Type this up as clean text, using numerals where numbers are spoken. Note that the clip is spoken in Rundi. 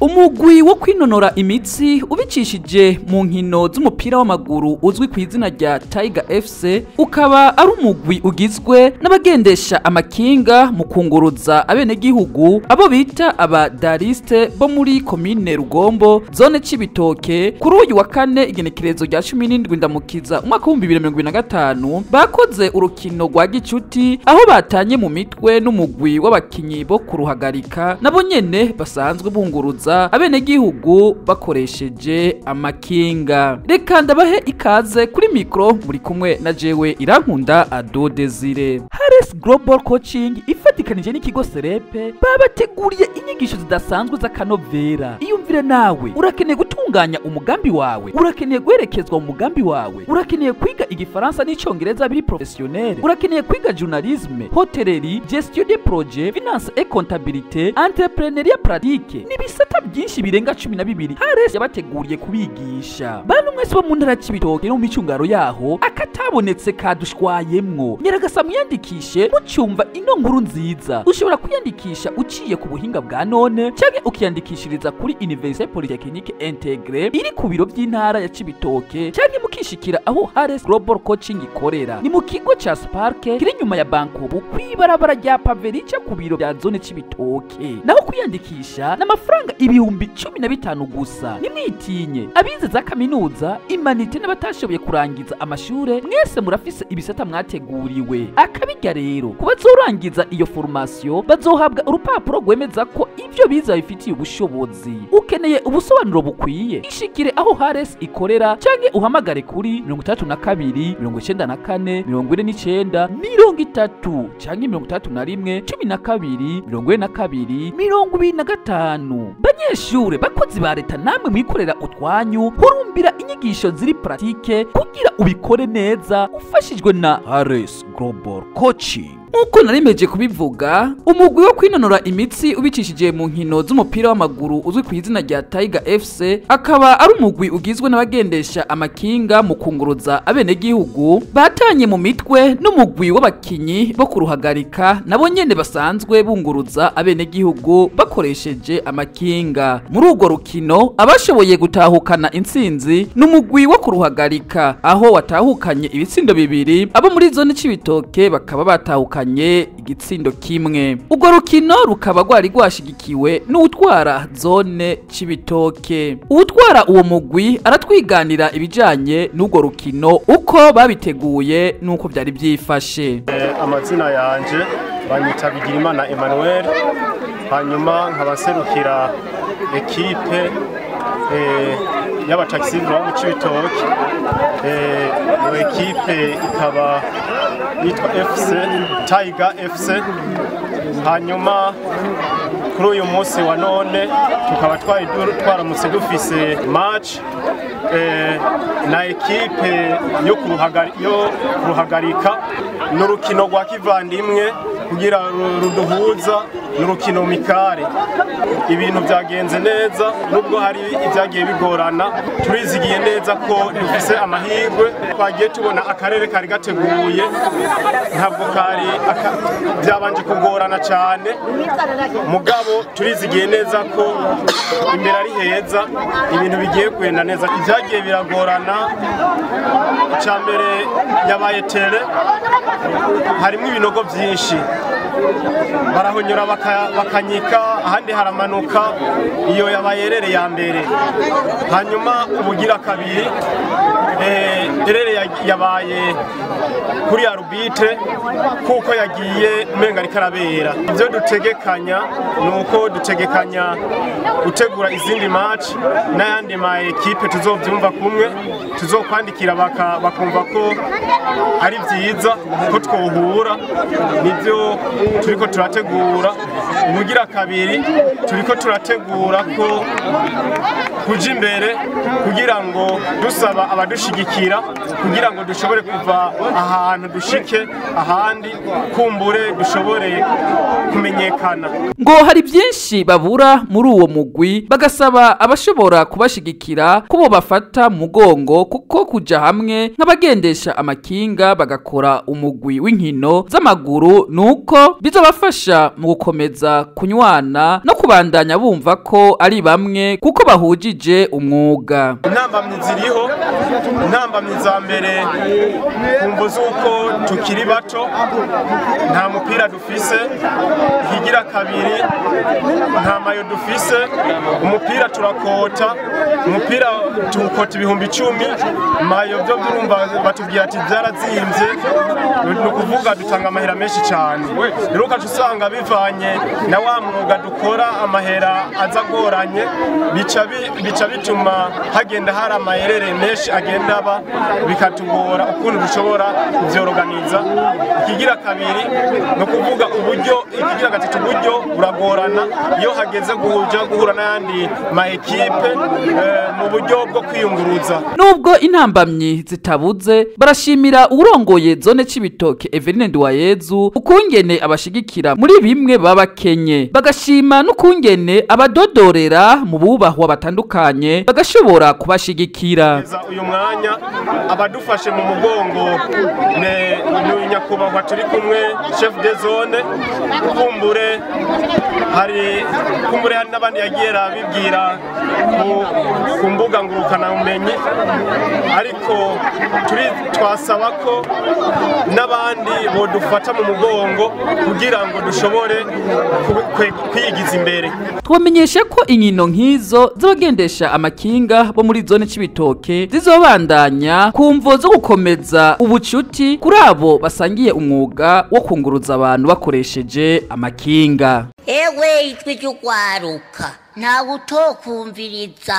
umugwi wo kwinonora imitsi ubicishije mu nkino z'umupira w'amaguru uzwi ku izina rya Tiger FC ukaba ari umugwi ugizwe n'abagendesha amakinga mu kunguruza abenegihugu abo bita abadariste bo muri komine Rugombo zone cibitoke kuri uyu wa kane igenekerezo rya 17 ndamukiza umwaka wa 2025 bakoze urukino rwa gicuti aho batanye mu mitwe n'umugwi w'abakinyi bo kuruhagarika nabo nyene basanzwe bunguruza abenegihugu bakoresheje amakinga. Reka ndabahe ikaze kuri mikro muri kumwe na jewe Irankunda Ado Desire. Harris Global Coaching ifatikanije n'ikigo Serepe babateguriye inyigisho zidasanzwe z'akanovera. Iyumvire nawe urakeneye gutunganya umugambi wawe, urakeneye guherekezwa mu mugambi wawe, urakeneye kwiga igifaransa n'icyongereza biri professionnel, urakeneye kwiga journalisme, hotellerie, gestion des projets, finance et comptabilité, entrepreneuriat pratique n'ibisata byinshi birenga 12 Harris yabateguriye kubigisha. Bantu mwese bo mu ntara cibitoke no mu micungaro yaho akatabonetse kadushwayemwo nyeragasa muyandikishe mucyumva ino nkuru nziza. Ushobora kwiyandikisha uciye ku buhinga bwa none cyangwa ukiyandikishiriza kuri Université Polytechnique Intégrée iri ku biro by'intara ya Cibitoke cyangwa mukishikira aho Harris Global Coaching ikorera ni mu kigo ca Spark kiri nyuma ya Bankobu kwibarabara rya Paverica ku biro bya zone Cibitoke. Naho kwiyandikisha n'amafaranga ibihumbi 15 gusa. Nimwitinye abize za kaminuza imanite n'abatashoboye kurangiza amashure mwese murafise ibisata mwateguriwe. Akabijya rero kubazorangiza iyo formation bazohabwa urupapuro gwemeza ko ivyo biza bifitiye ubushobozi. Ukeneye ubusobanuro bukwiye ishikire aho Harris ikorera cyangwa uhamagare kuri 32 94 49 30 cyangwa 31 12 42 25. Banyeshure bakozi ba leta namwe mwikorera utwanyu hurumbira inyigisho ziri pratique kugira ubikore neza ufashijwe na Harris Global Coaching. Uko narimeje kubivuga umugwi wo kwinonora imitsi ubicishije mu nkino z'umupira w'amaguru uzwi ku izina rya Tiger FC akaba ari umugwi ugizwe n'abagendesha amakinga mu kunguruza abenegihugu batanye mu mitwe n'umugwi w'abakinyi bo kuruhagarika nabo nyene basanzwe bunguruza abenegihugu bakoresheje amakinga. Muri urwo rukino abashoboye gutahukana intsinzi n'umugwi wo kuruhagarika aho watahukanye ibitsindo bibiri abo muri zone cibitoke bakaba batahukanye igitsindo kimwe. Urwo rukino rukaba rwari rwashigikiwe n'utwara zone cibitoke. Utwara uwo mugwi aratwiganira ibijanye n'urwo rukino uko babiteguye nuko byari byifashe. Amazina yanje banyita Bigirimana Emmanuel hanyuma nkabaserukira ekipe y'abataxi bo mu Cibitoke. Iyo ekipe ikaba yitwa FC Tiger FC. Hanyuma kuri uyu munsi wa none tukaba twaramutse dufise match na ekipe yo kuruhagarika n'urukino rwa kivandimwe kugira ruduhuza n'urukino mikare. Ibintu byagenze neza nubwo hari ibyagiye bigorana turizigiye neza ko dufise amahirwe. Twagiye tubona akarere kari gateguye ntabwo kari byabanje kugorana cyane mugabo turizigiye neza ko imbere ari heza ibintu bigiye kwenda neza. Ibyagiye biragorana cyambere yabaye tele harimo ibinogo byinshi barahonyura bakanyika ahandi haramanuka iyo yabayerere ya mbere. Hanyuma ubugira kabiri erere yabaye kuri arbitre kuko yagiye umenga ari karabera. Ibyo dutegekanya nuko dutegekanya gutegura izindi match n'ayandi ma equipe tuzovyumva kumwe tuzokwandikira bakumva ko ari byiza ko twohura. Nibyo turiko turategura. Ubugira kabiri turiko turategura ko kuja imbere kugira ngo dusaba abadushigikira kugira ngo dushobore kuva ahantu dushike ahandi kumbure dushobore kumenyekana. Ngo hari byinshi babura muri uwo mugwi bagasaba abashobora kubashigikira kubo bafata mugongo kuko kuja hamwe nk'abagendesha amakinga bagakora umugwi w'inkino z'amaguru nuko ko bizobafasha mu gukomeza kunywana no kubandanya bumva ko ari bamwe kuko bahujije umwuga. Intambamyi ziriho, intambamyi za mbere kumvo z'uko tukiri bato, nta mupira dufise, ikigira kabiri nta mayo dufise, umupira turakota, umupira tukota 10,000, mayo byo urumva batubwira ati byarazimvye, no kuvuga dutanga amahera menshi cyane. Rero ukaca usanga bivanye na wa mwuga dukora amahera azagoranye, bica bituma hagenda hari amayerere menshi agenda aba, bikatugora ukuntu dushobora kuvyoroganiza. Ikigira kabiri no kuvuga uburyo, ikigira gatatu uburyo buragorana iyo hageze guhura n'ayandi ma ekipe mu buryo bwo kwiyunguruza. Nubwo intambamyi zitabuze, barashimira urongoye zone cibitoke Eveline Ndwayezu ukungene abashigikira muri bimwe babakenye, bagashima n'ukungene abadodorera mu bubahwa batandukanye bagashobora kubashigikira. Uyu mwanya abadufashe mu mugongo ne nyakubahwa turi kumwe chef de zone, kumbure hari n'abandi yagiye bibwira ku mbuga ngurukana umenye, ariko twasaba ko n'abandi bodufata mu mugongo kugira ngo dushobore kwigiza imbere. Twamenyesha ko inkino nk'izo z'abagendesha amakinga bo muri zone cibitoke zizobandanya kumvo zo gukomeza ubucuti kuri abo basangiye umwuga wo kunguruza abantu bakoresheje amakinga. Ewe itwe cy'urwaruka ntawe utokumviriza.